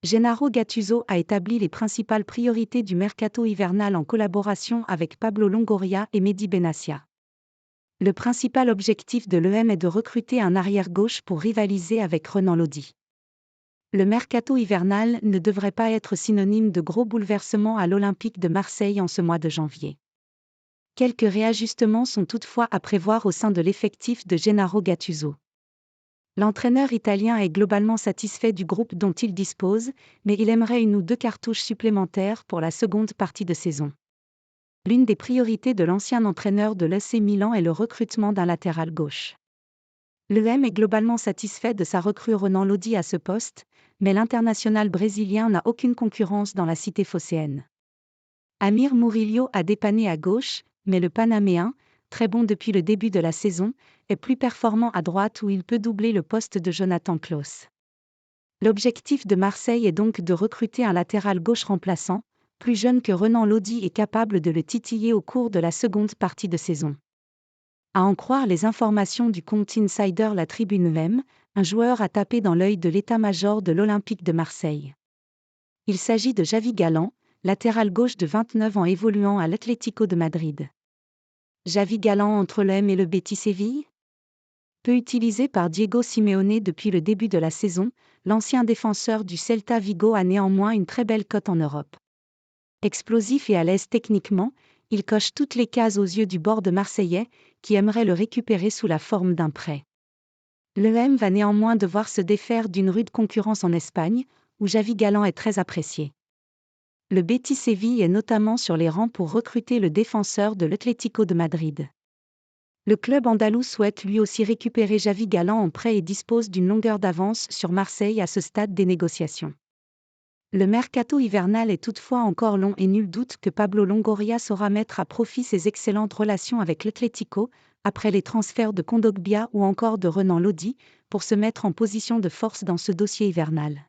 Gennaro Gattuso a établi les principales priorités du mercato hivernal en collaboration avec Pablo Longoria et Mehdi Benassia. Le principal objectif de l'EM est de recruter un arrière-gauche pour rivaliser avec Renan Lodi. Le mercato hivernal ne devrait pas être synonyme de gros bouleversements à l'Olympique de Marseille en ce mois de janvier. Quelques réajustements sont toutefois à prévoir au sein de l'effectif de Gennaro Gattuso. L'entraîneur italien est globalement satisfait du groupe dont il dispose, mais il aimerait une ou deux cartouches supplémentaires pour la seconde partie de saison. L'une des priorités de l'ancien entraîneur de l'AC Milan est le recrutement d'un latéral gauche. L'EM est globalement satisfait de sa recrue Renan Lodi à ce poste, mais l'international brésilien n'a aucune concurrence dans la cité phocéenne. Amir Murillo a dépanné à gauche, mais le Panaméen, très bon depuis le début de la saison, est plus performant à droite où il peut doubler le poste de Jonathan Klaus. L'objectif de Marseille est donc de recruter un latéral gauche remplaçant, plus jeune que Renan Lodi et capable de le titiller au cours de la seconde partie de saison. À en croire les informations du compte Insider La Tribune même, un joueur a tapé dans l'œil de l'état-major de l'Olympique de Marseille. Il s'agit de Javi Galán, latéral gauche de 29 ans évoluant à l'Atlético de Madrid. Javi Galán entre l'OM et le Betis Séville ? Peu utilisé par Diego Simeone depuis le début de la saison, l'ancien défenseur du Celta Vigo a néanmoins une très belle cote en Europe. Explosif et à l'aise techniquement, il coche toutes les cases aux yeux du board marseillais, qui aimerait le récupérer sous la forme d'un prêt. L'EM va néanmoins devoir se défaire d'une rude concurrence en Espagne, où Javi Galán est très apprécié. Le Betis Séville est notamment sur les rangs pour recruter le défenseur de l'Atlético de Madrid. Le club andalou souhaite lui aussi récupérer Javi Galán en prêt et dispose d'une longueur d'avance sur Marseille à ce stade des négociations. Le mercato hivernal est toutefois encore long et nul doute que Pablo Longoria saura mettre à profit ses excellentes relations avec l'Atlético, après les transferts de Kondogbia ou encore de Renan Lodi, pour se mettre en position de force dans ce dossier hivernal.